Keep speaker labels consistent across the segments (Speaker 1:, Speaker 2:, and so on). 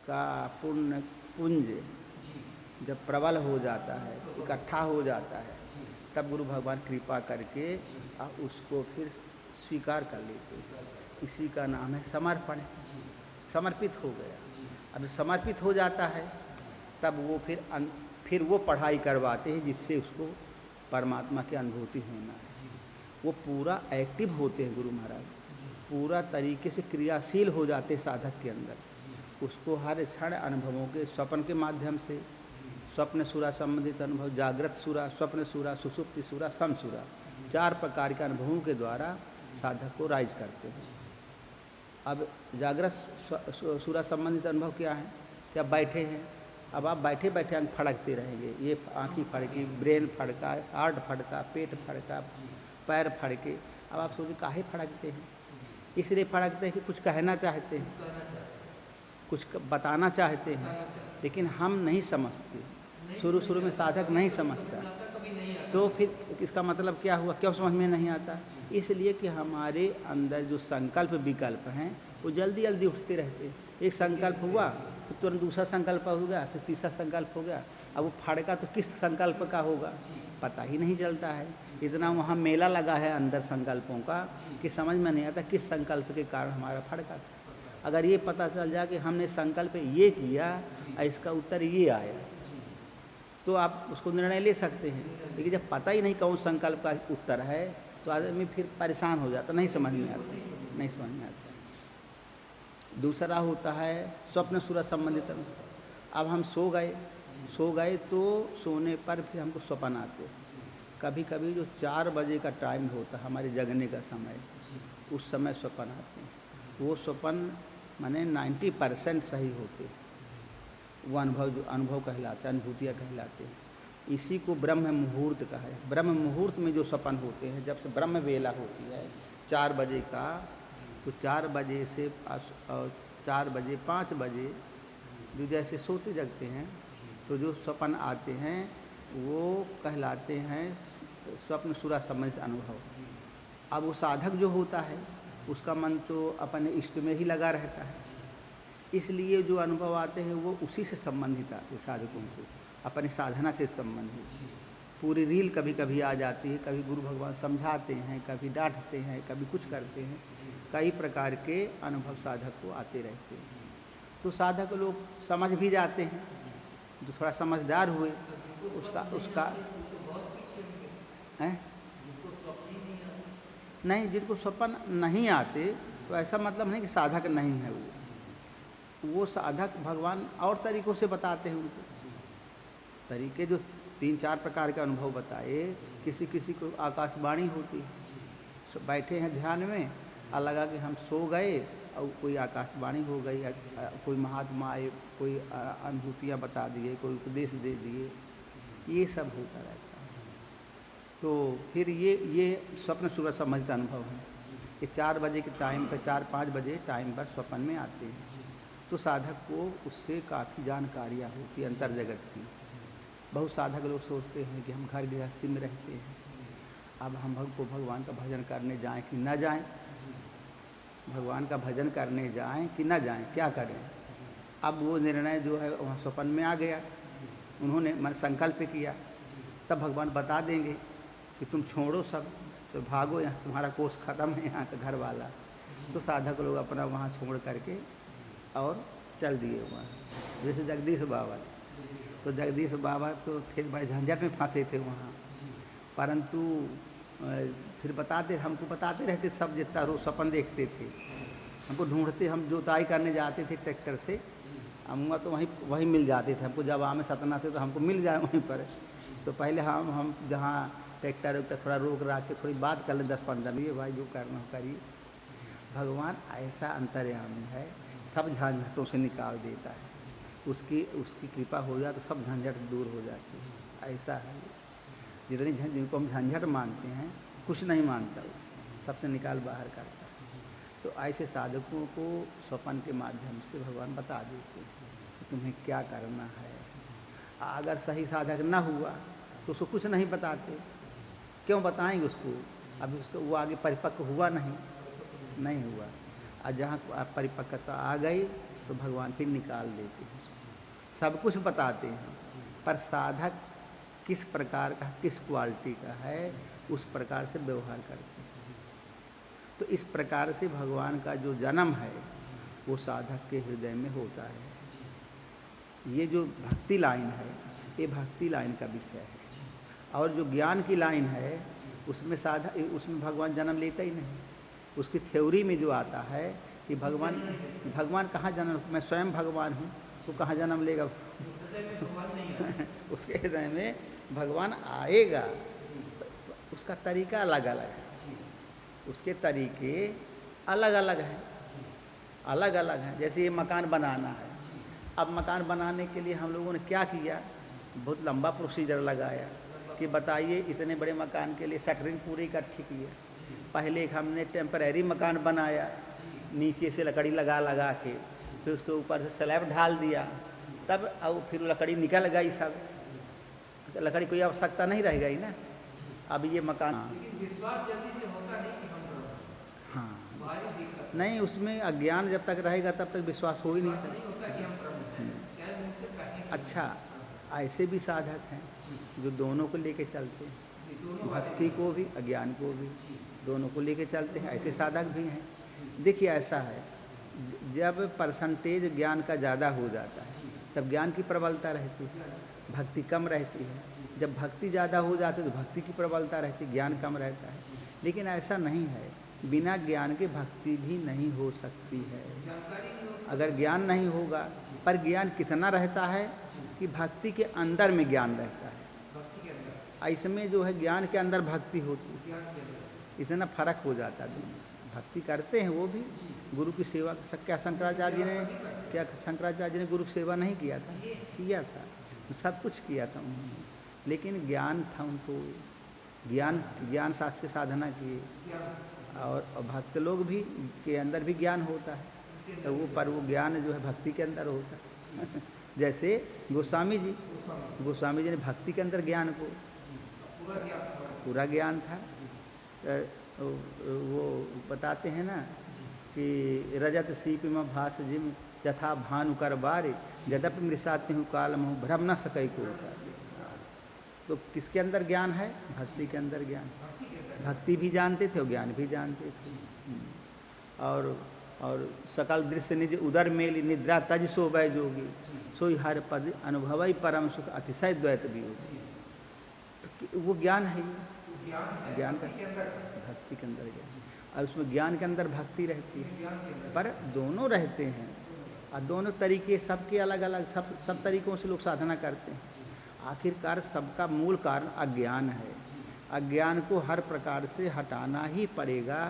Speaker 1: का पुण्य पुंज जब प्रबल हो जाता है, इकट्ठा हो जाता है, तब गुरु भगवान कृपा करके उसको फिर स्वीकार कर लेते हैं। इसी का नाम है समर्पण। समर्पित हो गया। अब समर्पित हो जाता है तब वो फिर वो पढ़ाई करवाते हैं जिससे उसको परमात्मा की अनुभूति होना है। वो पूरा एक्टिव होते हैं गुरु महाराज, पूरा तरीके से क्रियाशील हो जाते हैं साधक के अंदर। उसको हर क्षण अनुभवों के स्वप्न के माध्यम से, स्वप्न सुरा संबंधित अनुभव, जागृत सुरा, स्वप्न सुरा, सुषुप्ति सुरा, समसुरा, 4 प्रकार के अनुभवों के द्वारा साधक को राइज करते हैं। अब जागृत सुरा संबंधित अनुभव क्या है? कि आप बैठे हैं, अब आप बैठे बैठे आँख फड़कते रहेंगे। ये आँखी फड़की, ब्रेन फड़का, हार्ट फड़का, पेट फड़का, पैर फड़के। अब आप सोचिए काहे फड़कते हैं? इसलिए फड़कते हैं कि कुछ कहना चाहते हैं, कुछ बताना चाहते हैं, लेकिन हम नहीं समझते। शुरू में साधक नहीं समझता, तो फिर इसका मतलब क्या हुआ? क्यों समझ में नहीं आता? इसलिए कि हमारे अंदर जो संकल्प विकल्प हैं वो जल्दी जल्दी उठते रहते हैं। एक संकल्प हुआ फिर तुरंत दूसरा संकल्प हो गया, फिर तीसरा संकल्प हो गया। अब वो फड़का तो किस संकल्प का होगा पता ही नहीं चलता है। इतना वहाँ मेला लगा है अंदर संकल्पों का कि समझ में नहीं आता किस संकल्प के कारण हमारा फड़का था। अगर ये पता चल जाए कि हमने संकल्प ये किया और इसका उत्तर ये आया, तो आप उसको निर्णय ले सकते हैं। लेकिन जब पता ही नहीं कौन संकल्प का उत्तर है तो आदमी फिर परेशान हो जाता, नहीं समझ में आता, नहीं समझ में आता। दूसरा होता है स्वप्न सुरा संबंधित। अब हम सो गए तो सोने पर फिर हमको स्वप्न आते। कभी कभी जो 4 बजे का टाइम होता है हमारे जगने का समय, उस समय स्वप्न आते हैं। वो स्वप्न माने 90% सही होते, वो अनुभव कहलाते हैं, अनुभूतियाँ कहलाते हैं। इसी को ब्रह्म मुहूर्त का है। ब्रह्म मुहूर्त में जो स्वप्न होते हैं, जब से ब्रह्म वेला होती है 4 बजे का, तो 4 बजे से 4 बजे 5 बजे जो जैसे सोते जगते हैं तो जो स्वप्न आते हैं वो कहलाते हैं स्वप्न सुरा संबंधित अनुभव। अब वो साधक जो होता है उसका मन तो अपने इष्ट में ही लगा रहता है, इसलिए जो अनुभव आते हैं वो उसी से संबंधित आते हैं। साधकों को अपनी साधना से संबंधित पूरी रील कभी कभी आ जाती है। कभी गुरु भगवान समझाते हैं, कभी डांटते हैं, कभी कुछ करते हैं। कई प्रकार के अनुभव साधक को आते रहते हैं। तो साधक लोग समझ भी जाते हैं, जो थोड़ा समझदार हुए उसका है नहीं। जिनको स्वप्न नहीं आते तो ऐसा मतलब नहीं कि साधक नहीं है। वो साधक भगवान और तरीक़ों से बताते हैं। उनको तरीके जो 3-4 प्रकार के अनुभव बताए। किसी को आकाशवाणी होती है, बैठे हैं ध्यान में और लगा कि हम सो गए और कोई आकाशवाणी हो गई, कोई महात्मा आए, कोई अनुभूतियाँ बता दिए, कोई उपदेश दे दिए, ये सब होता रहता है। तो फिर ये स्वप्न सुबह संबंधित अनुभव है। ये 4 बजे के टाइम पर, 4-5 बजे टाइम पर स्वप्न में आते हैं। तो साधक को उससे काफ़ी जानकारियाँ होती हैं अंतर जगत की। बहुत साधक लोग सोचते हैं कि हम घर गृहस्थी में रहते हैं, अब हम भगवान का भजन करने जाएं कि न जाएं, भगवान का भजन करने जाएं कि न जाएं, क्या करें। अब वो निर्णय जो है वहाँ स्वप्न में आ गया, उन्होंने मन संकल्प किया, तब भगवान बता देंगे कि तुम छोड़ो सब, तो भागो, यहाँ तुम्हारा कोर्स ख़त्म है यहाँ का घर वाला। तो साधक लोग अपना वहाँ छोड़ करके और चल दिए वहाँ। जैसे जगदीश बाबा, तो जगदीश बाबा तो थे बड़े झंझट में फंसे थे वहाँ, परंतु फिर हमको बताते रहते सब, जितना रोज सपन देखते थे हमको ढूंढते। हम जोताई करने जाते थे ट्रैक्टर से, हम तो वहीं मिल जाते थे हमको। जब आमे सतना से तो हमको मिल जाए वहीं पर। तो पहले हम जहाँ ट्रैक्टर थोड़ा रोक रहा के थोड़ी बात कर लें 10-15 मिनट, भाई जो करना हो करिए। भगवान ऐसा अंतर्यामी है, सब झंझटों से निकाल देता है। उसकी कृपा हो जाए तो सब झंझट दूर हो जाती है। ऐसा है, जिनको हम झंझट मानते हैं कुछ नहीं मानता, वो सबसे निकाल बाहर करता है। तो ऐसे साधकों को स्वप्न के माध्यम से भगवान बता देते हैं कि तुम्हें क्या करना है। अगर सही साधक ना हुआ तो उसको कुछ नहीं बताते। क्यों बताएंगे उसको? अभी उसको वो आगे परिपक्व हुआ नहीं हुआ। और जहाँ परिपक्वता आ गई तो भगवान फिर निकाल देते हैं। सब कुछ बताते हैं, पर साधक किस प्रकार का, किस क्वालिटी का है, उस प्रकार से व्यवहार करते हैं। तो इस प्रकार से भगवान का जो जन्म है वो साधक के हृदय में होता है। ये जो भक्ति लाइन है, ये भक्ति लाइन का विषय है। और जो ज्ञान की लाइन है उसमें उसमें भगवान जन्म लेता ही नहीं। उसकी थ्योरी में जो आता है कि भगवान कहाँ जन्म, मैं स्वयं भगवान हूँ तो कहाँ जन्म लेगा उसके हृदय में भगवान आएगा, उसका तरीका अलग अलग है, उसके तरीके अलग अलग हैं, अलग अलग हैं। जैसे ये मकान बनाना है, अब मकान बनाने के लिए हम लोगों ने क्या किया, बहुत लंबा प्रोसीजर लगाया कि बताइए इतने बड़े मकान के लिए शटरिंग पूरी इकट्ठी की है। पहले हमने टेम्परेरी मकान बनाया, नीचे से लकड़ी लगा लगा के, फिर उसके ऊपर से स्लैब ढाल दिया, तब अब फिर लकड़ी निकल गई, सब लकड़ी कोई आवश्यकता नहीं रह गई ना। अब ये मकान
Speaker 2: विश्वास जल्दी से होता नहीं कि हम,
Speaker 1: हाँ नहीं, उसमें अज्ञान जब तक रहेगा तब तक विश्वास हो ही नहीं सकता। अच्छा, ऐसे भी साधक हैं जो दोनों को लेके चलते हैं, भक्ति को भी अज्ञान को भी दोनों को लेके चलते हैं, ऐसे साधक भी हैं। देखिए ऐसा है, जब परसेंटेज ज्ञान का ज़्यादा हो जाता है तब ज्ञान की प्रबलता रहती है, भक्ति कम रहती है। जब भक्ति ज़्यादा हो जाती है तो भक्ति की प्रबलता रहती है, ज्ञान कम रहता है। लेकिन ऐसा नहीं है, बिना ज्ञान के भक्ति भी नहीं हो सकती है। अगर ज्ञान नहीं होगा, पर ज्ञान कितना रहता है कि भक्ति के अंदर में ज्ञान रहता है, इसमें जो है ज्ञान के अंदर भक्ति होती है, इतना फर्क हो जाता है। भक्ति करते हैं वो भी, गुरु की सेवा। क्या शंकराचार्य जी ने गुरु की सेवा नहीं किया था? किया था, सब कुछ किया था उन्होंने, लेकिन ज्ञान था उनको, ज्ञान शास्त्र से साधना किए। और भक्त लोग भी के अंदर भी ज्ञान होता है, तो वो पर वो ज्ञान जो है भक्ति के अंदर होता है। जैसे गोस्वामी जी ने भक्ति के अंदर ज्ञान को, पूरा ज्ञान था। वो बताते हैं ना कि रजत सीपिम भास जिम यथा भानुकर बारे यद्यपि मृषाति हूँ कालम हूँ भ्रम न सकै को। तो किसके अंदर ज्ञान है? भक्ति के अंदर ज्ञान। भक्ति भी जानते थे और ज्ञान भी जानते थे। और सकल दृश्य निज उदर मेली निद्रा तज सोबै जोगी सोई हर पद अनुभवई परम सुख अतिशय द्वैत भी होगी। तो वो ज्ञान है, ज्ञान का भक्ति के अंदर ज्ञान, और उसमें ज्ञान के अंदर भक्ति रहती है, पर दोनों रहते हैं। और दोनों तरीके सबके अलग अलग, सब तरीकों से लोग साधना करते हैं। आखिरकार सबका मूल कारण अज्ञान है। अज्ञान को हर प्रकार से हटाना ही पड़ेगा,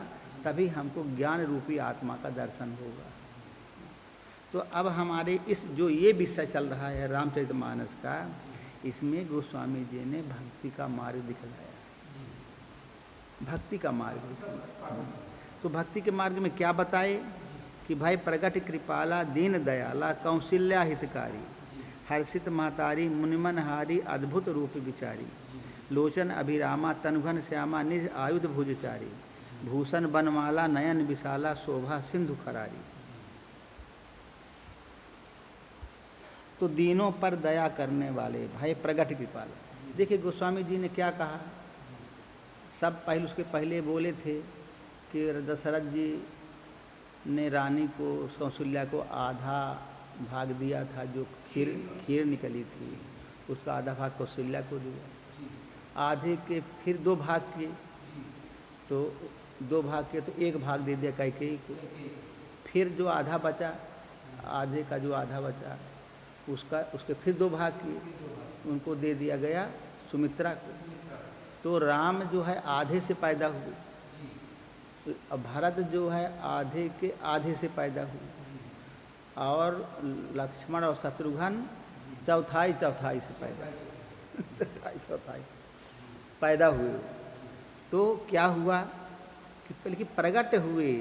Speaker 1: तभी हमको ज्ञान रूपी आत्मा का दर्शन होगा। तो अब हमारे इस जो ये विषय चल रहा है रामचरितमानस का, इसमें गोस्वामी जी ने भक्ति का मार्ग दिखलाया, भक्ति का मार्ग इसमें। तो भक्ति के मार्ग में क्या बताए कि भाई प्रगट कृपाला दीन दयाला कौशल्या हितकारी हर्षित महतारी मुनिमनहारी अद्भुत रूप विचारी लोचन अभिरामा तनुघन श्यामा निज आयुध भुजचारी भूषण बनमाला नयन विशाला शोभा सिंधु खरारी। तो दीनों पर दया करने वाले भाई प्रगट कृपाला। देखिए गोस्वामी जी ने क्या कहा, सब पहले उसके पहले बोले थे कि दशरथ जी ने रानी को कौशल्या को आधा भाग दिया था, जो खीर निकली थी उसका आधा भाग कौशल्या को दिया, आधे के फिर 2 भाग किए, तो 2 भाग किए तो 1 भाग दे दिया कैकेयी को, फिर जो आधा बचा, आधे का जो आधा बचा उसके फिर 2 भाग किए, उनको दे दिया गया सुमित्रा को। तो राम जो है आधे से पैदा हुए, अब भरत जो है आधे के आधे से पैदा हुए, और लक्ष्मण और शत्रुघ्न चौथाई से चौथाई पैदा हुए। तो क्या हुआ कि बल्कि प्रकट हुए,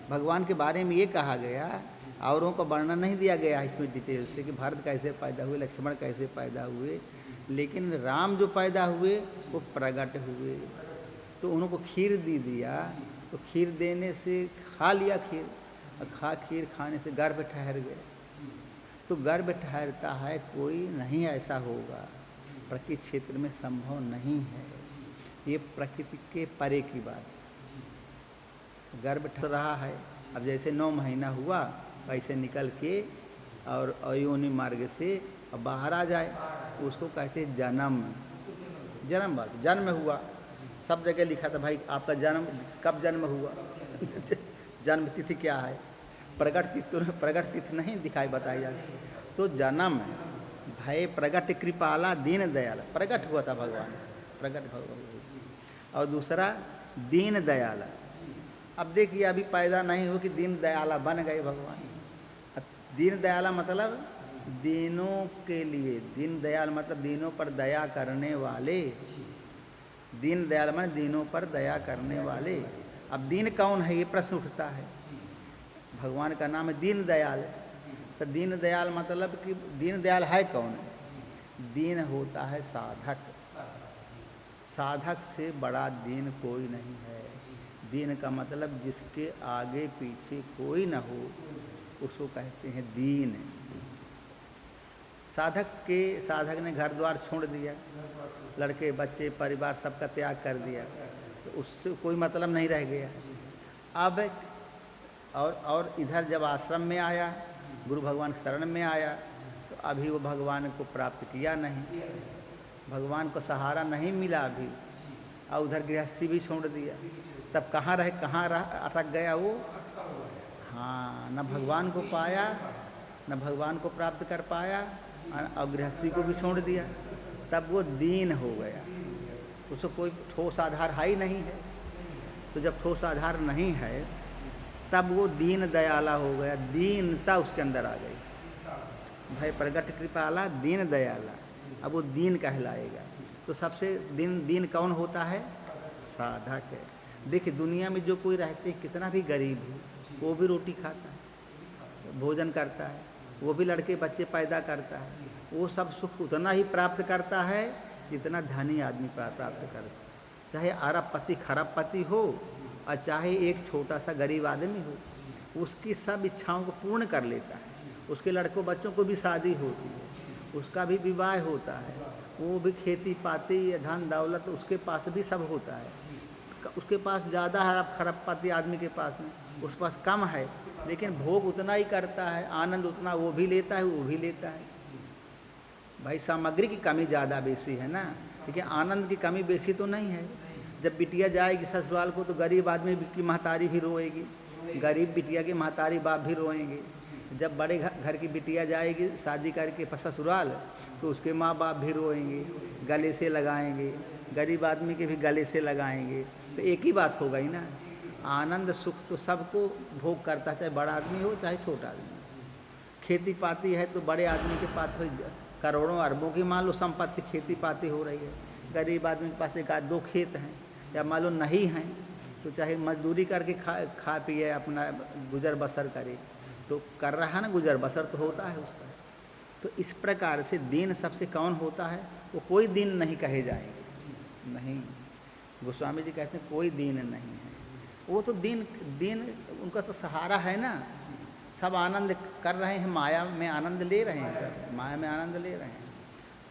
Speaker 1: भगवान के बारे में ये कहा गया, औरों को वर्णन नहीं दिया गया इसमें डिटेल से कि भरत कैसे पैदा हुए, लक्ष्मण कैसे पैदा हुए, लेकिन राम जो पैदा हुए वो प्रकट हुए। तो उनको खीर दिया, तो खीर देने से खा लिया खीर, और खीर खाने से गर्भ ठहर गए, तो गर्भ ठहरता है, कोई नहीं ऐसा होगा, प्रकृति क्षेत्र में संभव नहीं है। ये प्रकृति के परे की बात है। गर्भ ठहर रहा है, अब जैसे 9 महीना हुआ ऐसे निकल के और अयोनि मार्ग से अब बाहर आ जाए, उसको कहते हैं जन्म। जन्म बात, जन्म हुआ, सब जगह लिखा था भाई आपका जन्म कब जन्म हुआ जन्म तिथि क्या है, प्रगट तिथि नहीं दिखाई बताई जाती। तो जन्म भय प्रगट कृपाला दीन दयाला, प्रगट हुआ था भगवान, प्रगट भगवान। और दूसरा दीन दयाला, अब देखिए अभी पैदा नहीं हो कि दीन दयाला बन गए भगवान। दीन दयाला मतलब दीनों के लिए, दीन दयाल मतलब दीनों पर दया करने वाले, दीन दयाल मतलब दीनों पर दया करने वाले। अब दीन कौन है ये प्रश्न उठता है। भगवान का नाम है दीन दयाल, तो दीन दयाल मतलब कि दीन दयाल है कौन? दीन होता है साधक, साधक से बड़ा दीन कोई नहीं है। दीन का मतलब जिसके आगे पीछे कोई न हो, उसको कहते हैं दीन। साधक ने घर द्वार छोड़ दिया, लड़के बच्चे परिवार सबका त्याग कर दिया, तो उससे कोई मतलब नहीं रह गया। अब और इधर जब आश्रम में आया, गुरु भगवान शरण में आया, तो अभी वो भगवान को प्राप्त किया नहीं, भगवान को सहारा नहीं मिला अभी, और उधर गृहस्थी भी छोड़ दिया। तब कहाँ अटक गया वो? हाँ, न भगवान को पाया, न भगवान को प्राप्त कर पाया, और गृहस्थी को भी छोड़ दिया। तब वो दीन हो गया, उसको कोई ठोस आधार है ही नहीं है। तो जब ठोस आधार नहीं है तब वो दीन दयाला हो गया, दीनता उसके अंदर आ गई। भय प्रगट कृपाला दीन दयाला, अब वो दीन कहलाएगा। तो सबसे दीन कौन होता है? साधक है। देखिए दुनिया में जो कोई रहते कितना भी गरीब हो, वो भी रोटी खाता है, भोजन करता है, वो भी लड़के बच्चे पैदा करता है, वो सब सुख उतना ही प्राप्त करता है जितना धनी आदमी प्राप्त करता है। चाहे अरबपति खरबपति हो और चाहे एक छोटा सा गरीब आदमी हो, उसकी सब इच्छाओं को पूर्ण कर लेता है। उसके लड़कों बच्चों को भी शादी होती है, उसका भी विवाह होता है, वो भी खेती पाती धन दौलत उसके पास भी सब होता है। उसके पास ज़्यादा है खरबपति आदमी के पास में, उस पास कम है, लेकिन भोग उतना ही करता है, आनंद उतना वो भी लेता है, वो भी लेता है। भाई सामग्री की कमी ज़्यादा बेसी है ना, लेकिन आनंद की कमी बेसी तो नहीं है। जब बिटिया जाएगी ससुराल को तो गरीब आदमी की महतारी भी रोएगी, गरीब बिटिया की महतारी बाप भी रोएंगे। जब बड़े घर की बिटिया जाएगी शादी करके ससुराल तो उसके माँ बाप भी रोएंगे, गले से लगाएंगे, गरीब आदमी के भी गले से लगाएंगे। तो एक ही बात हो गई ना, आनंद सुख तो सबको भोग करता है, चाहे बड़ा आदमी हो चाहे छोटा आदमी हो। खेती पाती है तो बड़े आदमी के पास करोड़ों अरबों की मान लो संपत्ति खेती पाती हो रही है, गरीब आदमी के पास एक आध दो खेत हैं या मान लो नहीं हैं, तो चाहे मजदूरी करके खा पिए अपना गुजर बसर करे, तो कर रहा है ना, गुजर बसर तो होता है उसका। तो इस प्रकार से दीन सबसे कौन होता है? वो कोई दीन नहीं कहे जाएंगे, नहीं। गोस्वामी जी कहते हैं कोई दीन नहीं है, वो तो दीन उनका तो सहारा है ना। सब आनंद कर रहे हैं, माया में आनंद ले रहे हैं, सब माया में आनंद ले रहे हैं।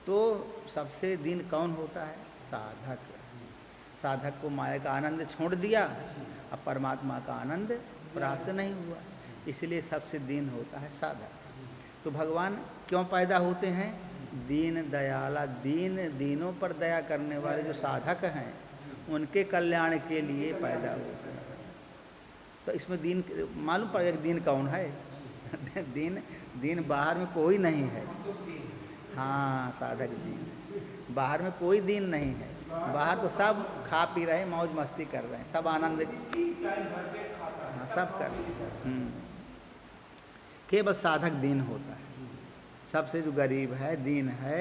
Speaker 1: तो सबसे दीन कौन होता है? साधक। साधक को माया का आनंद छोड़ दिया, अब परमात्मा का आनंद प्राप्त नहीं हुआ, इसलिए सबसे दीन होता है साधक। तो भगवान क्यों पैदा होते हैं? दीन दयाला, दीनों पर दया करने वाले जो साधक हैं उनके कल्याण के लिए पैदा होते हैं। तो इसमें दीन मालूम पड़ेगा कि दीन कौन है? दीन बाहर में कोई नहीं है। हाँ, साधक दीन, बाहर में कोई दीन नहीं है। बाहर तो सब खा पी रहे हैं, मौज मस्ती कर रहे हैं, सब आनंद, हाँ सब कर रहे हैं। केवल साधक दीन होता है। सबसे जो गरीब है दीन है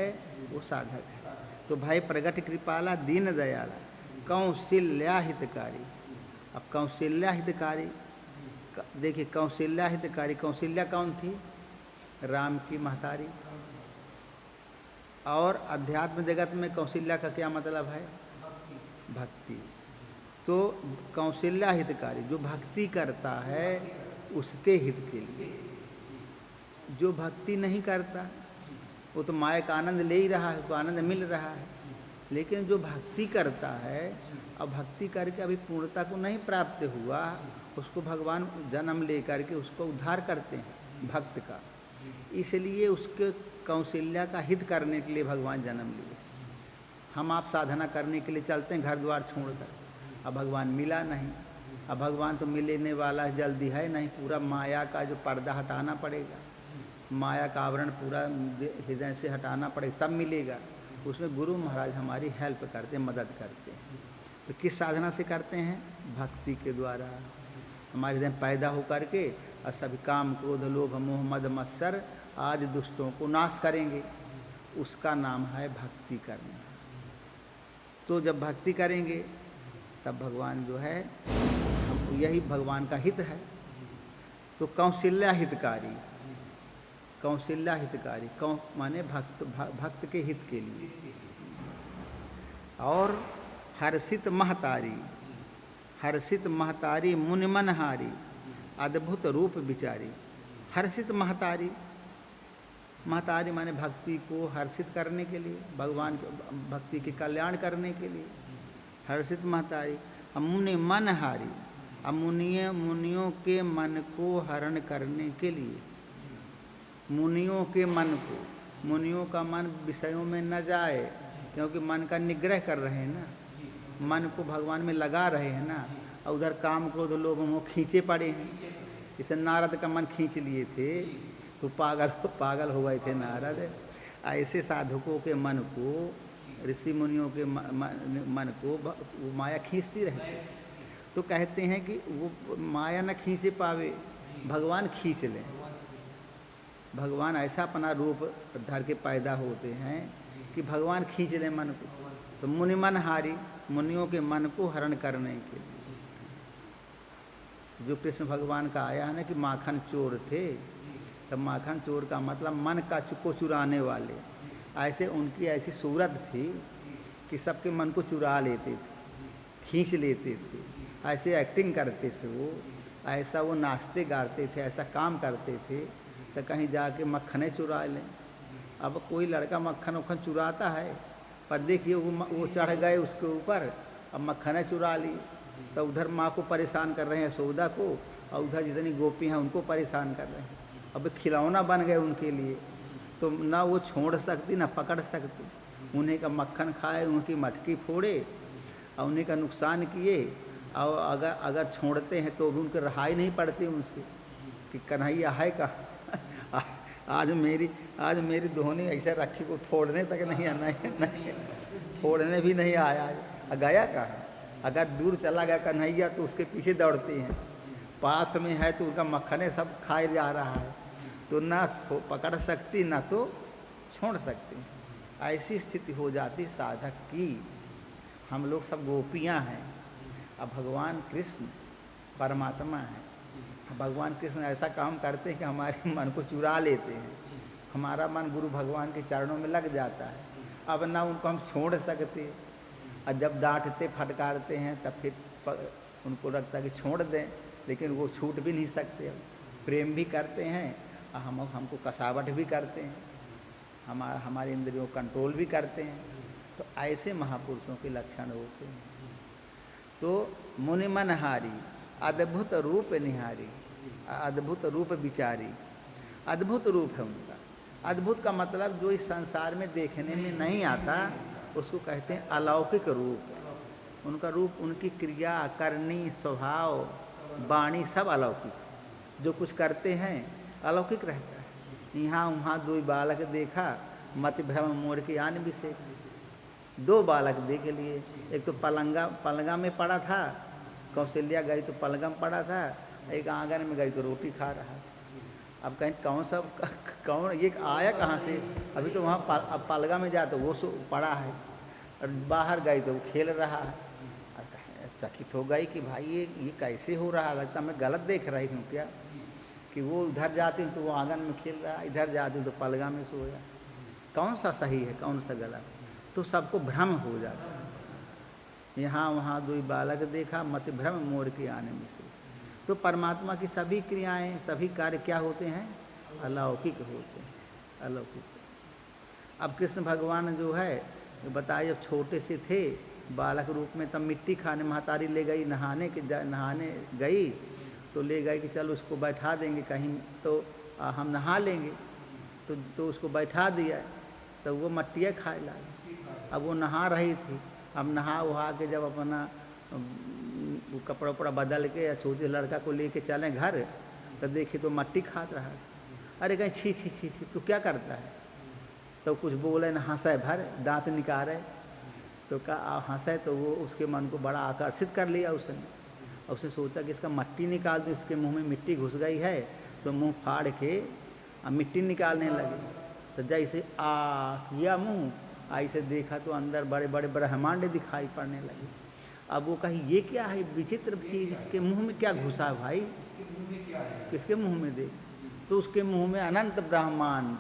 Speaker 1: वो साधक है। तो भाई प्रगट कृपाला दीन दयाला कौशल्या हितकारी। अब कौशल्या हितकारी, देखिए कौशल्या हितकारी, कौशल्या कौन थी? राम की महतारी। और अध्यात्म जगत में कौशल्या का क्या मतलब है? भक्ति। तो कौशल्या हितकारी, जो भक्ति करता है उसके हित के लिए, जो भक्ति नहीं करता वो तो माया का आनंद ले ही रहा है, उसको आनंद मिल रहा है। लेकिन जो भक्ति करता है, अब भक्ति करके अभी पूर्णता को नहीं प्राप्त हुआ, उसको भगवान जन्म ले करके उसको उद्धार करते हैं भक्त का। इसलिए उसके कौशल्या का हित करने के लिए भगवान जन्म लिए। हम आप साधना करने के लिए चलते हैं घर द्वार छोड़कर, अब भगवान मिला नहीं। अब भगवान तो मिलने वाला जल्दी है नहीं, पूरा माया का जो पर्दा हटाना पड़ेगा, माया का आवरण पूरा हृदय से हटाना पड़ेगा, तब मिलेगा। उसमें गुरु महाराज हमारी हेल्प करते हैं, मदद करते हैं। तो किस साधना से करते हैं? भक्ति के द्वारा। हमारे हृदय पैदा हो करके और सभी काम क्रोध लोभ मोह मद मत्सर आदि दुष्टों को नाश करेंगे, उसका नाम है भक्ति करना। तो जब भक्ति करेंगे तब भगवान जो है, हम यही भगवान का हित है। तो कौशल्या हितकारी, कौशल्या हितकारी माने भक्त के हित के लिए। और हर्षित महतारी, हर्षित महतारी मुनि मनहारी अद्भुत रूप विचारी। हर्षित महतारी, महतारी माने भक्ति को हर्षित करने के लिए, भगवान भक्ति के कल्याण करने के लिए। हर्षित महतारी मुनि मनहारी, मुनियों के मन को हरण करने के लिए। मुनियों के मन को, मुनियों का मन विषयों में न जाए, क्योंकि मन का निग्रह कर रहे हैं ना, मन को भगवान में लगा रहे हैं ना, और उधर काम क्रोध लोभ मोह खींचे पड़े हैं। इसे नारद का मन खींच लिए थे तो पागल हो गए थे नारद। ऐसे साधकों के मन को, ऋषि मुनियों के मन को वो माया खींचती रहती। तो कहते हैं कि वो माया न खींचे पावे, भगवान खींच लें। भगवान ऐसा अपना रूप धर के पैदा होते हैं कि भगवान खींच लें मन को। तो मुनि मन हारी, मुनियों के मन को हरण करने के लिए। जो कृष्ण भगवान का आया है ना कि माखन चोर थे, तब माखन चोर का मतलब मन का को चुराने वाले। ऐसे उनकी ऐसी सूरत थी कि सबके मन को चुरा लेते थे, खींच लेते थे। ऐसे एक्टिंग करते थे वो, ऐसा वो नाचते गाते थे, ऐसा काम करते थे। तो कहीं जाके मक्खने चुरा लें। अब कोई लड़का मक्खन वक्खन चुराता है, पर देखिए वो चढ़ गए उसके ऊपर, अब मक्खने चुरा ली। तो उधर माँ को परेशान कर रहे हैं यशोदा को, और उधर जितनी गोपी हैं उनको परेशान कर रहे हैं। अब खिलौना बन गए उनके लिए, तो ना वो छोड़ सकती ना पकड़ सकती। उन्हीं का मक्खन खाए, उनकी मटकी फोड़े और उन्हीं का नुकसान किए। और अगर छोड़ते हैं तो भी उनके रहाई नहीं पड़ती उनसे कि कन्हैया है कहाँ। आज मेरी धोनी ऐसा रखी को फोड़ने तक नहीं आना, नहीं फोड़ने भी नहीं आया, गया कहाँ। अगर दूर चला गया कन्हैया तो उसके पीछे दौड़ते हैं, पास में है तो उनका मक्खने सब खाए जा रहा है, तो ना पकड़ सकती ना तो छोड़ सकती। ऐसी स्थिति हो जाती साधक की। हम लोग सब गोपियां हैं, अब भगवान कृष्ण परमात्मा है। भगवान कृष्ण ऐसा काम करते हैं कि हमारे मन को चुरा लेते हैं, हमारा मन गुरु भगवान के चरणों में लग जाता है। अब ना उनको हम छोड़ सकते, और जब डांटते फटकारते हैं तब फिर उनको लगता है कि छोड़ दें, लेकिन वो छूट भी नहीं सकते। प्रेम भी करते हैं और हमको कसावट भी करते हैं, हमारे इंद्रियों को कंट्रोल भी करते हैं। तो ऐसे महापुरुषों के लक्षण होते हैं। तो मुनि मनहारी अद्भुत रूप निहारी, अद्भुत रूप विचारी। अद्भुत रूप है उनका। अद्भुत का मतलब जो इस संसार में देखने में नहीं आता, उसको कहते हैं अलौकिक रूप। उनका रूप, उनकी क्रिया करनी, स्वभाव, वाणी सब अलौकिक। जो कुछ करते हैं अलौकिक रहता है। यहाँ वहाँ दो बालक देखा, मति भ्रम मोर के आन विषय। दो बालक देख लिए, एक तो पलंगा में पड़ा था, कौशल्या गई तो पलंगा में पड़ा था, एक आंगन में गई तो रोटी खा रहा था। अब कहीं कौन ये आया कहाँ से? अभी तो वहाँ पलंगा में जा तो वो पड़ा है, और बाहर गई तो वो खेल रहा है। चकित हो गई कि भाई ये कैसे हो रहा, लगता मैं गलत देख रही हूँ क्या, कि वो उधर जाती हूँ तो वो आंगन में खेल रहा, इधर जाती हूँ तो पलंगा में सोया। कौन सा सही है कौन सा गलत? तो सबको भ्रम हो जाता है। यहाँ वहाँ दो बालक देखा, मति भ्रम मोर के आने में से। तो परमात्मा की सभी क्रियाएं, सभी कार्य क्या होते हैं? अलौकिक होते हैं, अलौकिक। अब कृष्ण भगवान जो है बताए, जब छोटे से थे बालक रूप में, तब मिट्टी खाने महतारी ले गई, नहाने गई तो ले गई कि चल उसको बैठा देंगे कहीं तो हम नहा लेंगे। तो उसको बैठा दिया, तो वो मट्टियाँ खाए लगी। अब वो नहा रही थी, अब नहा वहा के जब अपना वो कपड़ा उपड़ा बदल के या छोटे लड़का को लेके चले घर, तो देखी तो मट्टी खा रहा है। अरे कहीं छी छी छी छी तू क्या करता है? तो कुछ बोले न, हंसे भर, दांत निकाले। तो कहा हंसे, तो वो उसके मन को बड़ा आकर्षित कर लिया उसने। और उसने सोचा कि इसका मट्टी निकाल दूँ, इसके मुंह में मिट्टी घुस गई है। तो मुंह फाड़ के अब मिट्टी निकालने लगे। तो जैसे किया मुंह, ऐसे देखा तो अंदर बड़े बड़े ब्रह्मांड दिखाई पड़ने लगे। अब वो कही ये क्या है विचित्र चीज़, इसके मुंह में क्या घुसा भाई, किसके मुंह में देख? तो उसके मुंह में अनंत ब्रह्मांड,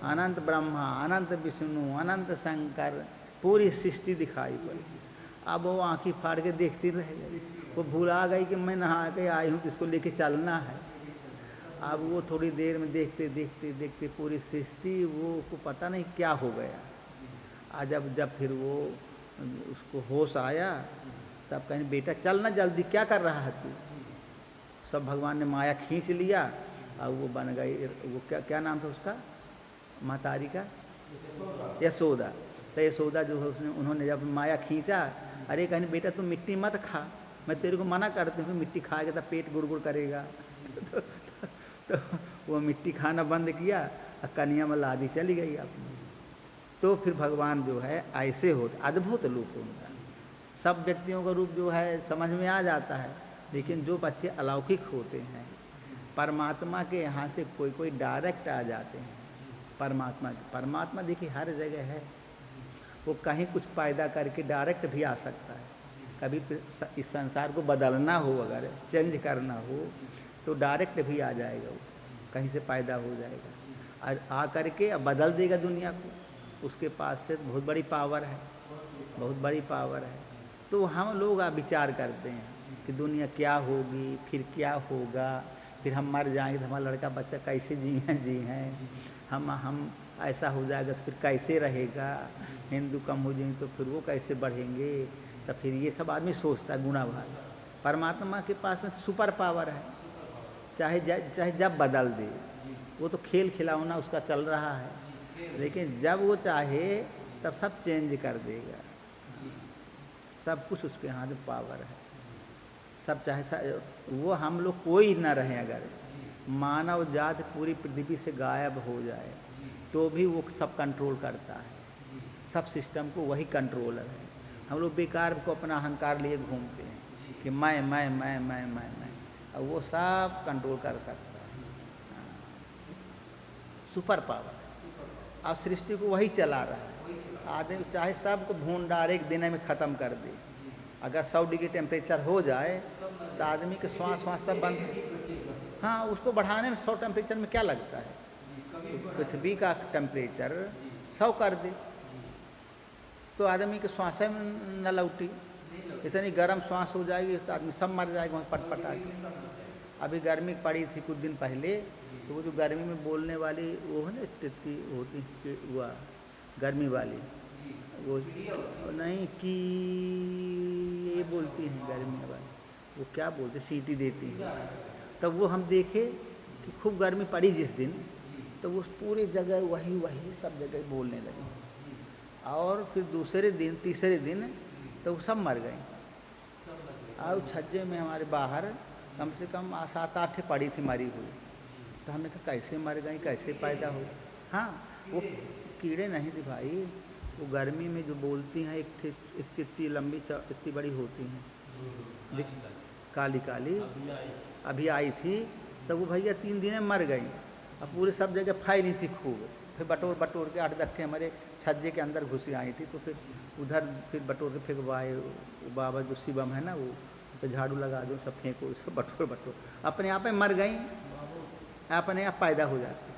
Speaker 1: अनंत ब्रह्मा, अनंत विष्णु, अनंत शंकर, पूरी सृष्टि दिखाई पड़ी। अब वो आँखी फाड़ के देखती रह गई। वो भुला गई कि मैं नहा के आई हूँ, किसको लेके चलना है। अब वो थोड़ी देर में देखते देखते देखते पूरी सृष्टि, वो को पता नहीं क्या हो गया। आज जब फिर वो उसको होश आया, तब कहीं बेटा चल ना जल्दी, क्या कर रहा है तू? सब भगवान ने माया खींच लिया और वो बन गई, वो क्या नाम था उसका, महतारी का? यशोदा। तो यशोदा जो है उसने, उन्होंने जब माया खींचा, अरे कहीं बेटा तुम मिट्टी मत खा, मैं तेरे को मना करती हूँ, मिट्टी खाएगा तो पेट गुड़गुड़ करेगा। तो वो मिट्टी खाना बंद किया और कन्या में लादी चली गई अपनी। तो फिर भगवान जो है ऐसे होते, अद्भुत रूप उनका। सब व्यक्तियों का रूप जो है समझ में आ जाता है, लेकिन जो बच्चे अलौकिक होते हैं, परमात्मा के यहाँ से कोई कोई डायरेक्ट आ जाते हैं। परमात्मा देखिए हर जगह है, वो कहीं कुछ पैदा करके डायरेक्ट भी आ सकता है। कभी इस संसार को बदलना हो, अगर चेंज करना हो, तो डायरेक्ट भी आ जाएगा, वो कहीं से पैदा हो जाएगा और आ करके बदल देगा दुनिया को। उसके पास से बहुत बड़ी पावर है, बहुत बड़ी पावर है। तो हम लोग विचार करते हैं कि दुनिया क्या होगी, फिर क्या होगा, फिर हम मर जाएंगे तो हमारा लड़का बच्चा कैसे जी हैं, हम ऐसा हो जाएगा तो फिर कैसे रहेगा, हिंदू कम हो जाएंगे तो फिर वो कैसे बढ़ेंगे। तो फिर ये सब आदमी सोचता है गुणा भाग। परमात्मा के पास में तो सुपर पावर है, चाहे जब बदल दे, वो तो खेल खिलौना उसका चल रहा है, लेकिन जब वो चाहे तब सब चेंज कर देगा। सब कुछ उसके हाथ में पावर है। सब चाहे वो हम लोग कोई ना रहे, अगर मानव जात पूरी पृथ्वी से गायब हो जाए तो भी वो सब कंट्रोल करता है, सब सिस्टम को वही कंट्रोलर है। हम लोग बेकार को अपना अहंकार लिए घूमते हैं कि मैं, और वो सब कंट्रोल कर सकता है। Super power. अब सृष्टि को वही चला रहा है। आदमी चाहे सबको भून डाल एक दिन में ख़त्म कर दे। अगर 100 डिग्री टेम्परेचर हो जाए तो आदमी के श्वास सब बंद। हाँ, उसको बढ़ाने में 100 टेम्परेचर में क्या लगता है? पृथ्वी का टेम्परेचर 100 कर दे तो आदमी के श्वास में न लौटी। इतनी गर्म श्वास हो जाएगी तो आदमी सब मर जाएगा वहाँ पटपटा के। अभी गर्मी पड़ी थी कुछ दिन पहले, तो वो जो गर्मी में बोलने वाली वो है ना स्थिति होती, हुआ गर्मी वाली, वो नहीं कि ये बोलती हैं गर्मी वाली, वो क्या बोलते, सीटी देती हैं। तब वो हम देखे कि खूब गर्मी पड़ी जिस दिन, तो वो पूरी जगह वही सब जगह बोलने लगी। और फिर दूसरे दिन तीसरे दिन तो वो सब मर गए। और छज्जे में हमारे बाहर कम से कम 7-8 पड़ी थी मरी हुई। तो हमने कहा कैसे मर गई, कैसे पैदा हुई? हाँ, वो कीड़े नहीं थे भाई, वो गर्मी में जो बोलती हैं एक इतनी लंबी इतनी बड़ी होती हैं, काली काली अभी आई थी। तो वो भैया 3 दिन में मर गई। अब पूरे सब जगह फैली थी खूब। फिर बटोर के 8-10 हमारे छज्जे के अंदर घुसी आई थी। तो फिर उधर फिर बटोर के फेंकवाए, बाबा जो शिवम है ना, वो तो झाड़ू लगा दो, सब फेंको, सब बटोर अपने आप में मर गई, अपने आप पैदा हो जाती।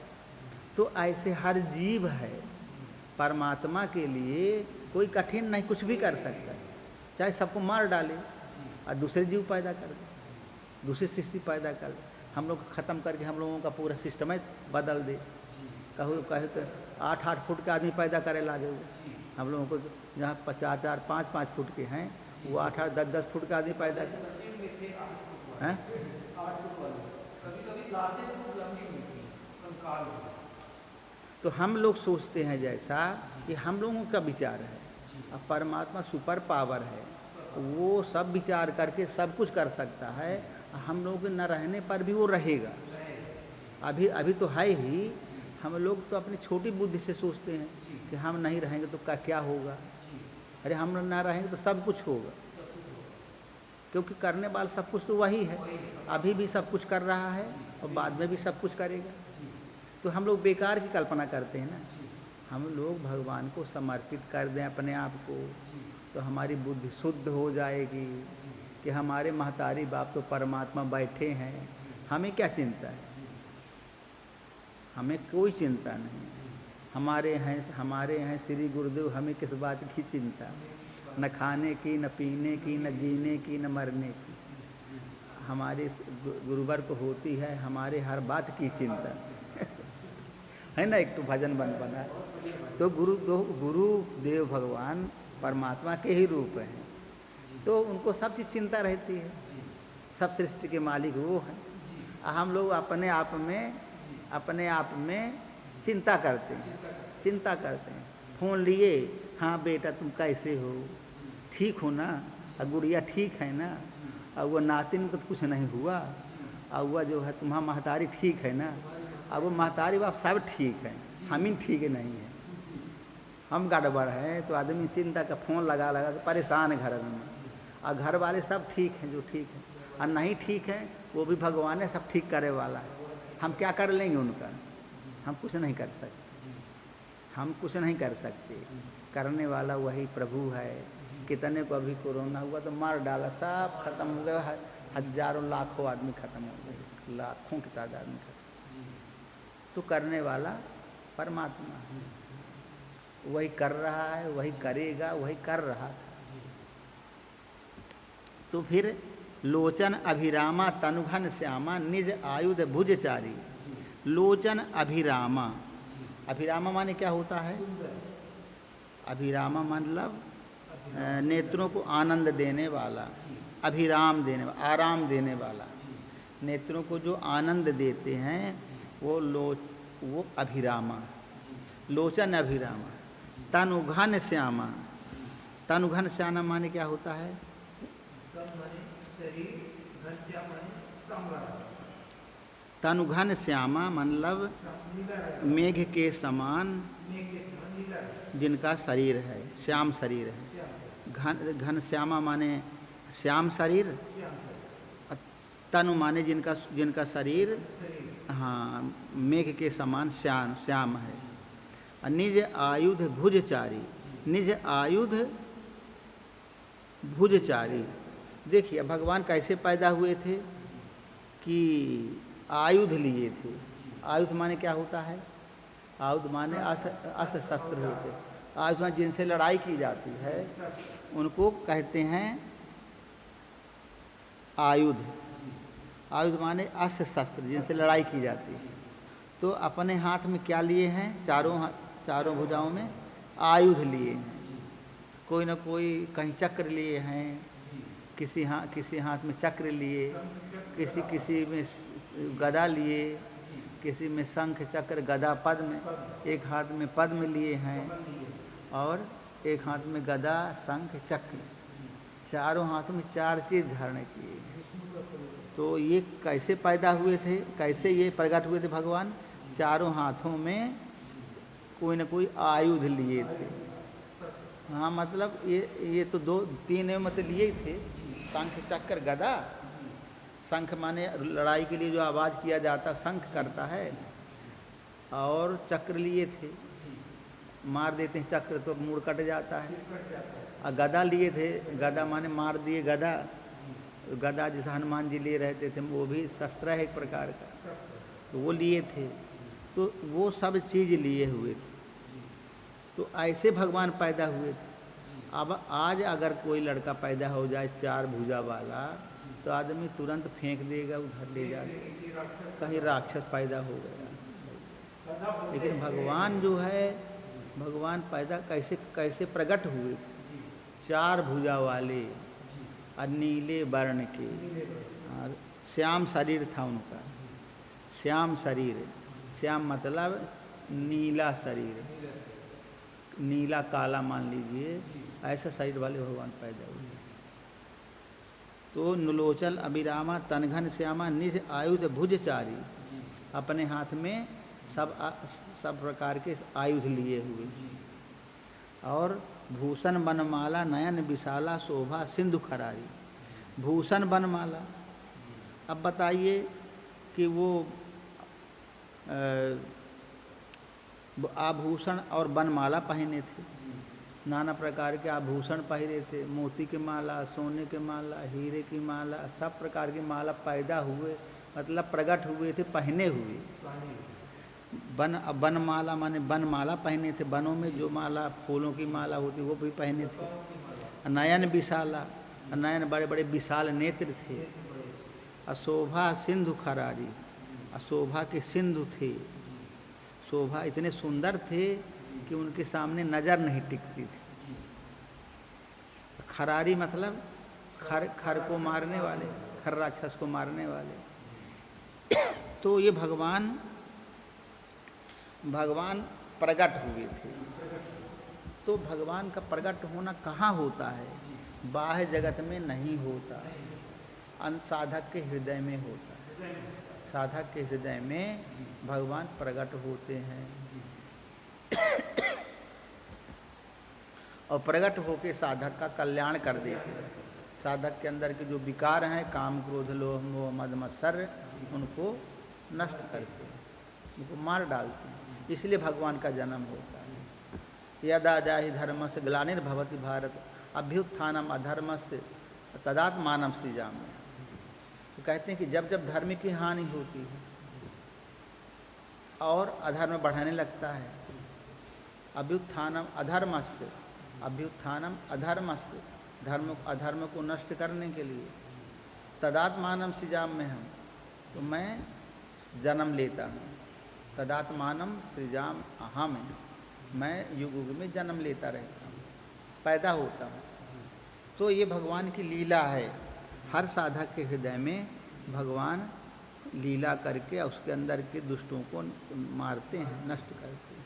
Speaker 1: तो ऐसे हर जीव है, परमात्मा के लिए कोई कठिन नहीं, कुछ भी कर सकता है। चाहे सबको मार डाले और दूसरे जीव पैदा कर दे, दूसरी सृष्टि पैदा कर दे, हम लोग ख़त्म करके हम लोगों का पूरा सिस्टम बदल दे। कहे तो 8-8 फुट के आदमी पैदा करे लागे हुए। हम लोगों को जहाँ 4-4, 5-5 फुट के हैं, वो 8-8, 10-10 फुट के आदमी पैदा कर हैं। तो हम लोग सोचते हैं जैसा कि हम लोगों का विचार है, अब परमात्मा सुपर पावर है, वो सब विचार करके सब कुछ कर सकता है। हम लोग न रहने पर भी वो रहेगा। अभी तो है ही, हम लोग तो अपनी छोटी बुद्धि से सोचते हैं कि हम नहीं रहेंगे तो क्या होगा। अरे हम ना रहेंगे तो सब कुछ होगा, क्योंकि करने वाला सब कुछ तो वही है। अभी भी सब कुछ कर रहा है और बाद में भी सब कुछ करेगा। तो हम लोग बेकार की कल्पना करते हैं ना। हम लोग भगवान को समर्पित कर दें अपने आप को, तो हमारी बुद्धि शुद्ध हो जाएगी कि हमारे महतारी बाप तो परमात्मा बैठे हैं, हमें क्या चिंता है। हमें कोई चिंता नहीं। हमारे हैं श्री गुरुदेव, हमें किस बात की चिंता, न खाने की, न पीने की, न जीने की, न मरने की। हमारे गुरुवर को होती है हमारे हर बात की चिंता है ना। एक तो भजन बना तो गुरुदेव भगवान परमात्मा के ही रूप हैं, तो उनको सब चीज़ चिंता रहती है। सब सृष्टि के मालिक वो हैं। हम लोग अपने आप में चिंता करते हैं। फ़ोन लिए, हाँ बेटा तुम कैसे हो, ठीक हो ना, और गुड़िया ठीक है ना, और वो नातिन को तो कुछ नहीं हुआ, और वह जो है तुम्हारा महतारी ठीक है ना, और वो महतारी बाप सब ठीक है, हम ही ठीक नहीं है, हम गड़बड़ हैं। तो आदमी चिंता का फ़ोन लगा के परेशान है घर में। और घर वाले सब ठीक हैं जो ठीक है, और नहीं ठीक है वो भी भगवान है सब ठीक करे वाला है। हम क्या कर लेंगे उनका, हम कुछ नहीं कर सकते। करने वाला वही प्रभु है। कितने को अभी कोरोना हुआ तो मार डाला, सब खत्म हो गया, हजारों लाखों आदमी खत्म हो गए, लाखों की तादाद में खत्म। तो करने वाला परमात्मा वही कर रहा है, वही करेगा, वही कर रहा था। तो फिर लोचन अभिरामा तनुघन श्यामा निज आयुध भुजचारी। लोचन अभिरामा माने क्या होता है। अभिरामा मतलब नेत्रों को आनंद देने वाला, आराम देने वाला। नेत्रों को जो आनंद देते हैं वो अभिरामा, लोचन अभिरामा। तनुघन श्यामा माने क्या होता है। तनुघन श्यामा मतलब मेघ के समान जिनका शरीर है, श्याम शरीर है। घन श्यामा माने श्याम शरीर, तनु माने जिनका शरीर हाँ मेघ के समान श्याम है। निज आयुध भुजचारी, निज आयुध भुजचारी। देखिए भगवान कैसे पैदा हुए थे कि आयुध लिए थे। आयुध माने क्या होता है। आयुध माने अस्त्र शस्त्र होते। आयुध माने जिनसे लड़ाई की जाती है उनको कहते हैं आयुध। आयुध माने अस्त्र शस्त्र जिनसे लड़ाई की जाती है। तो अपने हाथ में क्या लिए हैं, चारों भुजाओं में आयुध लिए हैं। कोई न कोई कहीं चक्र लिए हैं, किसी हाथ में चक्र लिए, किसी में गदा लिए, किसी में शंख चक्र गदा पद्म, एक हाथ में पद्म लिए हैं और एक हाथ में गदा शंख चक्र, चारों हाथों में 4 चीज़ धारण किए। तो ये कैसे पैदा हुए थे, कैसे ये प्रकट हुए थे भगवान। चारों हाथों में कोई न कोई आयुध लिए थे। हाँ मतलब ये तो 2-3 मतलब लिए ही थे। शंख चक्र गदा। शंख माने लड़ाई के लिए जो आवाज़ किया जाता शंख करता है, और चक्र लिए थे, मार देते हैं चक्र तो मुड़ कट जाता है। और गदा लिए थे, गदा माने मार दिए गदा जैसे हनुमान जी लिए रहते थे, वो भी शस्त्र है एक प्रकार का, तो वो लिए थे। तो वो सब चीज़ लिए हुए थे। तो ऐसे भगवान पैदा हुए थे। अब आज अगर कोई लड़का पैदा हो जाए 4 भुजा वाला तो आदमी तुरंत फेंक देगा उधर ले जाके, कहीं राक्षस पैदा हो गया। लेकिन भगवान जो है, भगवान पैदा कैसे कैसे प्रकट हुए थे? 4 भुजा वाले और नीले वर्ण के, और श्याम शरीर था उनका, श्याम शरीर। श्याम मतलब नीला शरीर, नीला काला मान लीजिए, ऐसा शरीर वाले भगवान पैदा हुए। तो नुलोचल अभिरामा तनघन श्यामा निज आयुध भुजचारी, अपने हाथ में सब प्रकार के आयुध लिए हुए, और भूषण बनमाला नयन विशाला शोभा सिंधु खरारी। भूषण बनमाला, अब बताइए कि वो आभूषण और बनमाला पहने थे, नाना प्रकार के आभूषण पहने थे, मोती की माला, सोने के माला, हीरे की माला, सब प्रकार की माला पैदा हुए, मतलब प्रकट हुए थे, पहने हुए। बनमाला माने बनमाला पहने थे, बनों में जो माला फूलों की माला होती वो भी पहने थे। नयन विशाला, नयन बड़े बड़े विशाल नेत्र थे। अशोभा सिंधु खरारी, अशोभा के सिंधु थे, शोभा इतने सुंदर थे कि उनके सामने नज़र नहीं टिकती थी। खरारी मतलब खर को मारने वाले, खर राक्षस को मारने वाले। तो ये भगवान प्रकट हुए थे। तो भगवान का प्रकट होना कहाँ होता है? बाह्य जगत में नहीं होता, साधक के हृदय में होता है। साधक के हृदय में भगवान प्रकट होते हैं और प्रकट होकर साधक का कल्याण कर देते हैं। साधक के अंदर के जो विकार हैं, काम क्रोध लोभ मोह मद मत्सर, उनको नष्ट करते हैं, उनको मार डालते हैं। इसलिए भगवान का जन्म होता है। यदा जाहि धर्मस्य ग्लानिर्भवति भारत अभ्युत्थानम अधर्मस्य तदात्मानं सृजामि। तो कहते हैं कि जब जब धर्म की हानि होती है और अधर्म बढ़ने लगता है, अभ्युत्थानम अधर्मस्य, अभ्युत्थानम अधर्मस्य, अधर्म को नष्ट करने के लिए, तदात्मानं सृजाम्य हम, तो मैं जन्म लेता हूँ। तदात्मानं सृजाम अहम, मैं युग युग में जन्म लेता रहता हूँ, पैदा होता हूँ। तो ये भगवान की लीला है। हर साधक के हृदय में भगवान लीला करके उसके अंदर के दुष्टों को मारते हैं, नष्ट करते हैं।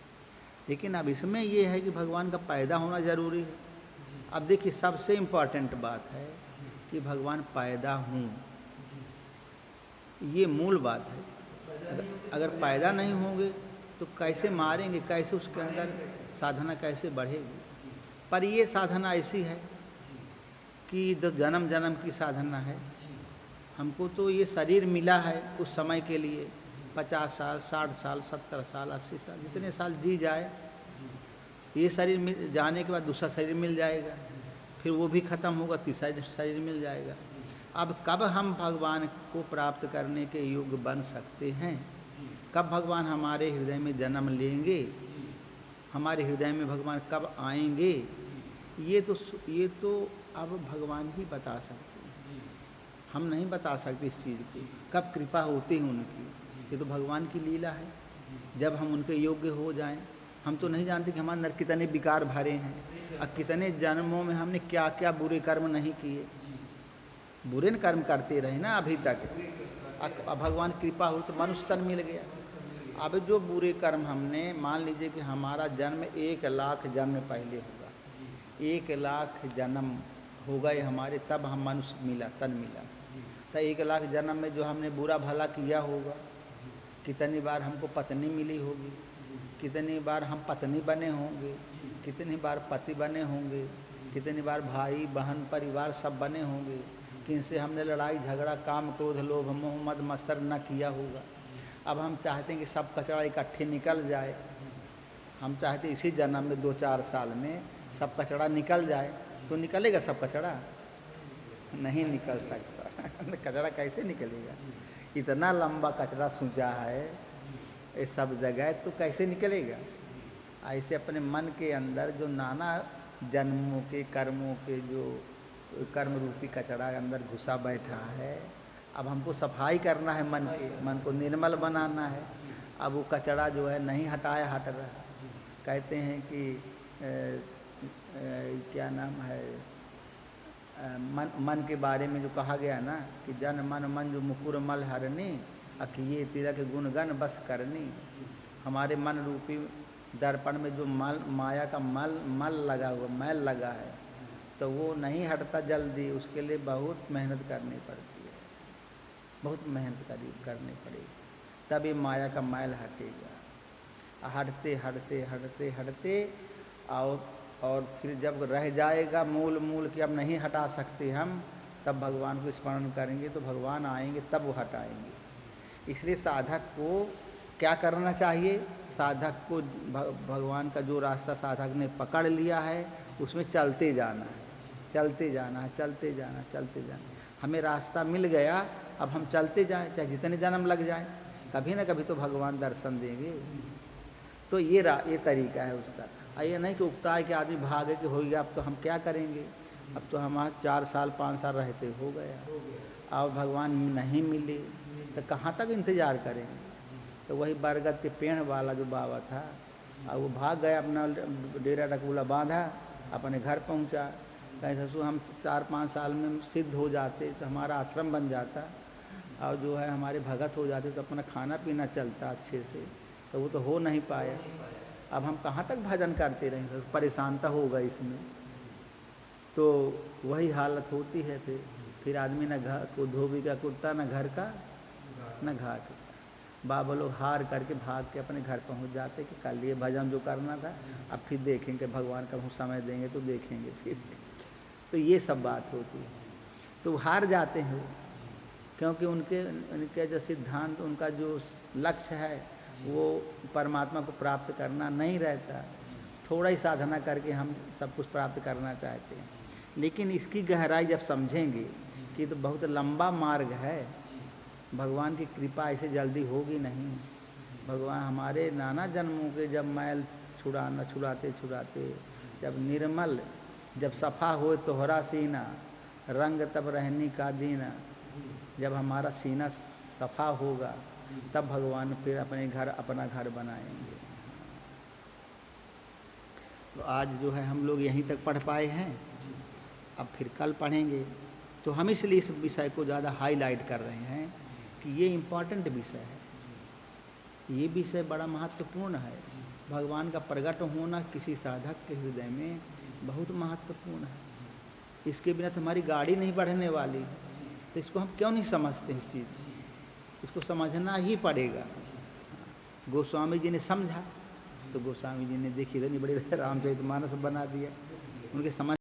Speaker 1: लेकिन अब इसमें ये है कि भगवान का पैदा होना जरूरी है। अब देखिए, सबसे इम्पोर्टेंट बात है कि भगवान पैदा हों, ये मूल बात है। अगर पैदा नहीं होंगे तो कैसे मारेंगे, कैसे उसके अंदर साधना कैसे बढ़ेगी? पर ये साधना ऐसी है कि जो जन्म जन्म की साधना है। हमको तो ये शरीर मिला है कुछ समय के लिए, 50 साल 60 साल 70 साल 80 साल, जितने साल जी जाए। ये शरीर मिल जाने के बाद दूसरा शरीर मिल जाएगा, फिर वो भी ख़त्म होगा, तीसरा शरीर मिल जाएगा। अब कब हम भगवान को प्राप्त करने के योग्य बन सकते हैं? कब भगवान हमारे हृदय में जन्म लेंगे? हमारे हृदय में भगवान कब आएंगे? ये तो अब भगवान ही बता सकते हैं, हम नहीं बता सकते इस चीज़ को। कब कृपा होती है उनकी, ये तो भगवान की लीला है। जब हम उनके योग्य हो जाएं, हम तो नहीं जानते कि हमारे अंदर कितने विकार भरे हैं और कितने जन्मों में हमने क्या क्या बुरे कर्म नहीं किए। बुरे कर्म करते रहे ना अभी तक, अब भगवान कृपा हो तो मनुष्य तन मिल गया। अब जो बुरे कर्म हमने, मान लीजिए कि हमारा जन्म 1 लाख जन्म पहले होगा, 1 लाख जन्म हो गए हमारे, तब हम मनुष्य मिला, तन मिला। तो 1 लाख जन्म में जो हमने बुरा भला किया होगा, कितनी बार हमको पत्नी मिली होगी, कितनी बार हम पत्नी बने होंगे, कितनी बार पति बने होंगे, कितनी बार भाई बहन परिवार सब बने होंगे, किनसे हमने लड़ाई झगड़ा काम क्रोध लोभ मोह मद मत्सर न किया होगा। अब हम चाहते हैं कि सब कचरा इकट्ठे निकल जाए। हम चाहते इसी जन्म में 2-4 साल में सब कचरा निकल जाए। तो निकलेगा सब कचरा? नहीं निकल सकता। कचरा कैसे निकलेगा? इतना लंबा कचरा सूझा है ये सब जगह, तो कैसे निकलेगा? ऐसे अपने मन के अंदर जो नाना जन्मों के कर्मों के जो कर्म रूपी कचरा अंदर घुसा बैठा है। अब हमको सफाई करना है मन को निर्मल बनाना है। अब वो कचरा जो है नहीं हटाया हट रहा। कहते हैं कि क्या नाम है, मन के बारे में जो कहा गया ना कि जन मन मन जो मुकुर मल हरनी, अखिए तिलक गुणगन बस करनी। हमारे मन रूपी दर्पण में जो माया का मल लगा हुआ, मैल लगा है, तो वो नहीं हटता जल्दी। उसके लिए बहुत मेहनत करनी पड़ती है, बहुत मेहनत करनी पड़ेगी, तब ये माया का मैल हटेगा। हटते हटते हटते हटते और फिर जब रह जाएगा मूल कि अब नहीं हटा सकते हम, तब भगवान को स्मरण करेंगे तो भगवान आएंगे, तब वो हटाएंगे। इसलिए साधक को क्या करना चाहिए? साधक को भगवान का जो रास्ता साधक ने पकड़ लिया है उसमें चलते जाना है, चलते जाना है, चलते जाना, चलते जाना। हमें रास्ता मिल गया, अब हम चलते जाएं, चाहे जितने जन्म लग जाएं, कभी ना कभी तो भगवान दर्शन देंगे। तो ये तरीका है उसका। ये नहीं कि उगता है कि आदमी भागे कि हो गया, अब तो हम क्या करेंगे, अब तो हम 4 साल 5 साल रहते हो गया, और भगवान नहीं मिले तो कहाँ तक इंतज़ार करेंगे। तो वही बरगद के पेड़ वाला जो बाबा था, और वो भाग गया, अपना डेरा डकूला बांधा, अपने घर पहुंचा। कहीं ससुर हम 4-5 साल में सिद्ध हो जाते तो हमारा आश्रम बन जाता, और जो है हमारे भगत हो जाते तो अपना खाना पीना चलता अच्छे से, तो वो तो हो नहीं पाया। अब हम कहाँ तक भजन करते रहेंगे, परेशानता होगा इसमें। तो वही हालत होती है। फिर आदमी न घर को धोबी का कुर्ता, न घर का न घाट। बाबा लोग हार करके भाग के अपने घर पहुंच जाते कि कल ये भजन जो करना था, अब फिर देखेंगे, भगवान का समय देंगे तो देखेंगे फिर। तो ये सब बात होती है। तो हार जाते हैं क्योंकि उनके जो सिद्धांत, उनका जो लक्ष्य है वो परमात्मा को प्राप्त करना नहीं रहता। थोड़ा ही साधना करके हम सब कुछ प्राप्त करना चाहते हैं, लेकिन इसकी गहराई जब समझेंगे कि तो बहुत लंबा मार्ग है, भगवान की कृपा ऐसे जल्दी होगी नहीं। भगवान हमारे नाना जन्मों के जब मैल छुड़ाते जब निर्मल, जब सफ़ा हो तोहरा सीना, रंग तब रहनी का दीना। जब हमारा सीना सफ़ा होगा तब भगवान फिर अपना घर बनाएंगे। तो आज जो है हम लोग यहीं तक पढ़ पाए हैं, अब फिर कल पढ़ेंगे। तो हम इसलिए इस विषय को ज़्यादा हाईलाइट कर रहे हैं कि ये इम्पॉर्टेंट विषय है, ये विषय बड़ा महत्वपूर्ण है। भगवान का प्रकट होना किसी साधक के हृदय में बहुत महत्वपूर्ण है। इसके बिना तो हमारी गाड़ी नहीं बढ़ने वाली। तो इसको हम क्यों नहीं समझते इस चीज़, इसको समझना ही पड़ेगा। गोस्वामी जी ने समझा, तो गोस्वामी जी ने देखिए इतनी बड़ी रामचरितमानस बना दिया, उनके समझ